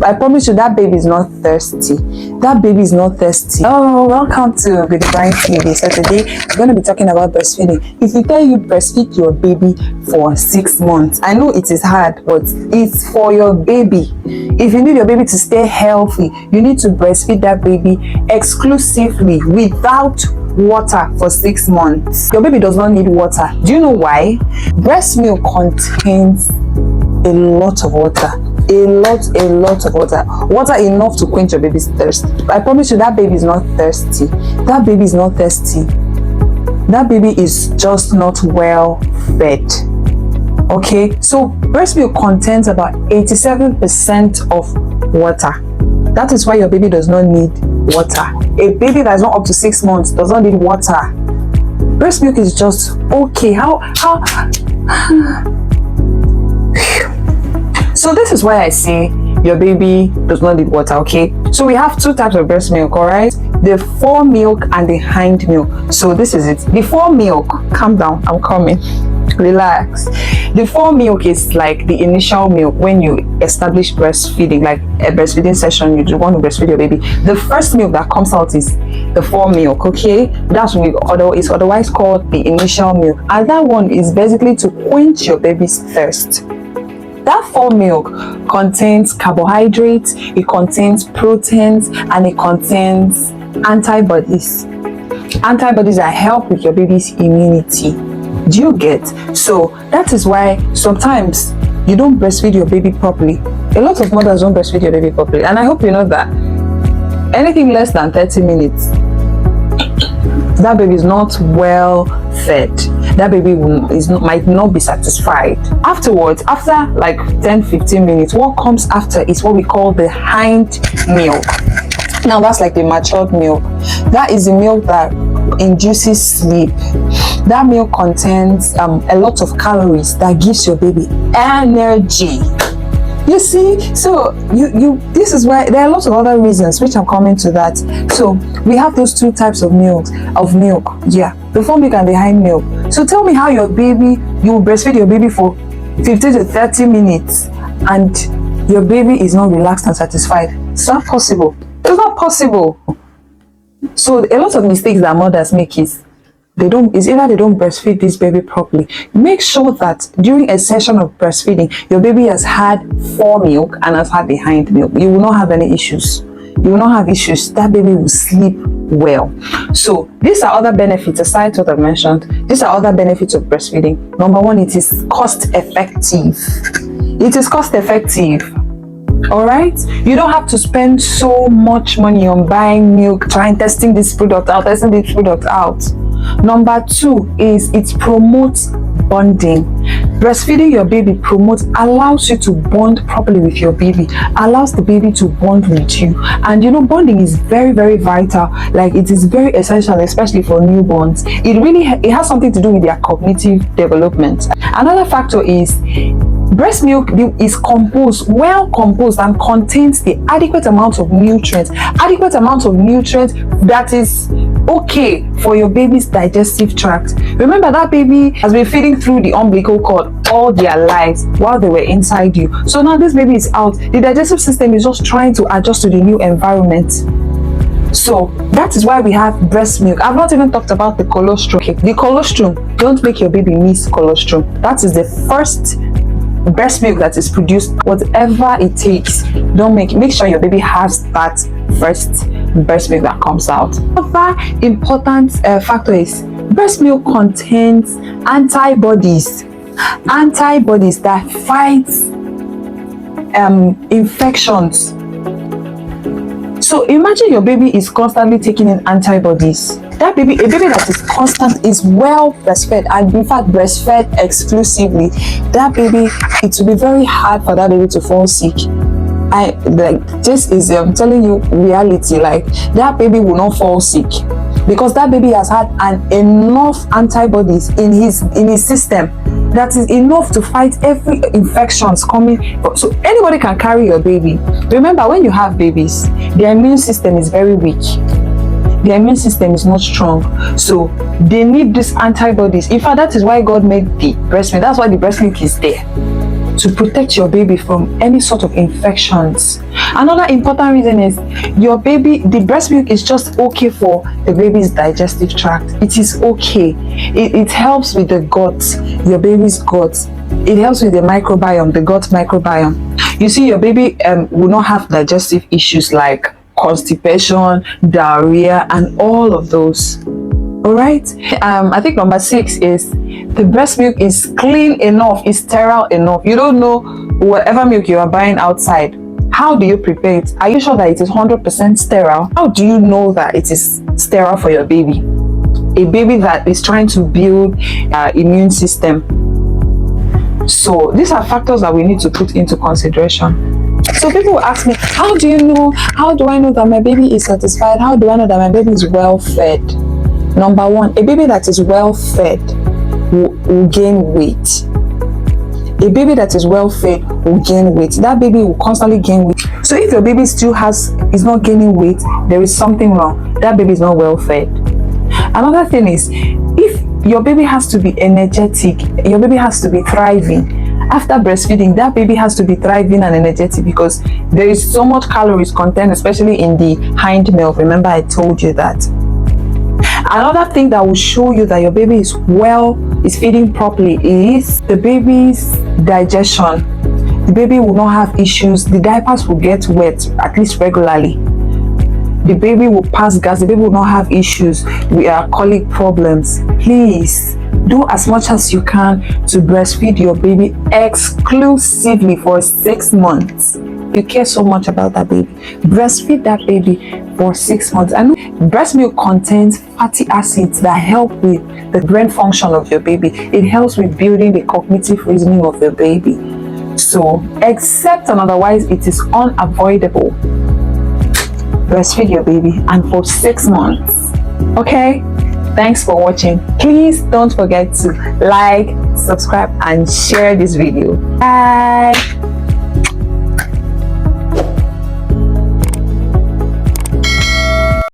I promise you that baby is not thirsty. That baby is not thirsty. Oh, welcome to the Divine TV. So today we're going to be talking about breastfeeding. If we tell you breastfeed your baby for 6 months, I know it is hard, but it's for your baby. If you need your baby to stay healthy, you need to breastfeed that baby exclusively without water for 6 months. Your baby does not need water. Do you know why? Breast milk contains a lot of water. A lot of water enough to quench your baby's thirst. I promise you that baby is not thirsty. That baby is not thirsty. That baby is just not well fed. Okay, so breast milk contains about 87% of water. That is why your baby does not need water. A baby that is not up to 6 months does not need water. Breast milk is just okay. So this is why I say your baby does not need water, okay? So we have 2 types of breast milk, all right? The fore milk and the hind milk. So this is it. The fore milk, calm down, I'm coming. Relax. The fore milk is like the initial milk when you establish breastfeeding, like a breastfeeding session, you want to breastfeed your baby. The first milk that comes out is the fore milk, okay? That's what is otherwise called the initial milk. And that one is basically to quench your baby's thirst. That fore milk contains carbohydrates, it contains proteins, and it contains antibodies. Antibodies that help with your baby's immunity. Do you get? So that is why sometimes you don't breastfeed your baby properly. A lot of mothers don't breastfeed your baby properly, and I hope you know that. Anything less than 30 minutes, that baby is not well fed. That baby might not be satisfied. Afterwards, after like 10-15 minutes, what comes after is what we call the hind milk. Now that's like the matured milk. That is the milk that induces sleep. That milk contains a lot of calories that gives your baby energy. You see, so this is why there are lots of other reasons which I'm coming to that. So we have those 2 types of milk. Yeah, the fore milk and the hind milk. So tell me how you will breastfeed your baby for 15 to 30 minutes and your baby is not relaxed and satisfied. It's not possible. It's not possible. So a lot of mistakes that mothers make is either they don't breastfeed this baby properly. Make sure that during a session of breastfeeding, your baby has had fore milk and has had the hind milk. You will not have any issues. You will not have issues. That baby will sleep well. So these are other benefits aside what I've mentioned. These are other benefits of breastfeeding. Number 1, it is cost effective. It is cost effective. All right, you don't have to spend so much money on buying milk, testing this product out. Number 2 is it promotes bonding. Breastfeeding your baby allows you to bond properly with your baby, allows the baby to bond with you. And you know, bonding is very, very vital. Like, it is very essential, especially for newborns. It has something to do with their cognitive development. Another factor is breast milk is well composed and contains the adequate amount of nutrients that is okay for your baby's digestive tract. Remember, that baby has been feeding through the umbilical cord all their lives while they were inside you. So now this baby is out. The digestive system is just trying to adjust to the new environment. So that is why we have breast milk. I've not even talked about the colostrum. The colostrum, don't make your baby miss colostrum. That is the first breast milk that is produced. Whatever it takes, make sure your baby has that first breast milk that comes out. Another important factor is breast milk contains antibodies that fight infections. So imagine your baby is constantly taking in antibodies. A baby that is constant is well breastfed, and in fact breastfed exclusively. That baby, it will be very hard for that baby to fall sick. This is I'm telling you reality. Like, that baby will not fall sick because that baby has had enough antibodies in his system that is enough to fight every infections coming. So anybody can carry your baby. Remember, when you have babies, their immune system is very weak. Their immune system is not strong, so they need these antibodies. In fact, that is why God made the breast milk. That's why the breast milk is there, to protect your baby from any sort of infections. Another important reason is the breast milk is just okay for the baby's digestive tract. It is okay. It helps with the gut, your baby's gut. It helps with the microbiome, the gut microbiome. You see, your baby will not have digestive issues like constipation, diarrhea, and all of those. All right. I think number 6 is the breast milk is clean enough, is sterile enough. You don't know whatever milk you are buying outside. How do you prepare it? Are you sure that it is 100% sterile? How do you know that it is sterile for your baby? A baby that is trying to build immune system. So these are factors that we need to put into consideration. So people will ask me, how do I know that my baby is satisfied? How do I know that my baby is well fed? Number 1, a baby that is well fed will gain weight. A baby that is well fed will gain weight. That baby will constantly gain weight. So if your baby still is not gaining weight, there is something wrong. That baby is not well fed. Another thing is, if your baby has to be energetic, your baby has to be thriving. After breastfeeding, that baby has to be thriving and energetic because there is so much calories content, especially in the hind milk. Remember, I told you that. Another thing that will show you that your baby is feeding properly is the baby's digestion. The baby will not have issues. The diapers will get wet at least regularly. The baby will pass gas. The baby will not have issues with colic problems. Please do as much as you can to breastfeed your baby exclusively for 6 months. You care so much about that baby. Breastfeed that baby for 6 months. And breast milk contains fatty acids that help with the brain function of your baby. It helps with building the cognitive reasoning of your baby. So, except and otherwise, it is unavoidable. Breastfeed your baby and for 6 months. Okay? Thanks for watching. Please don't forget to like, subscribe, and share this video. Bye.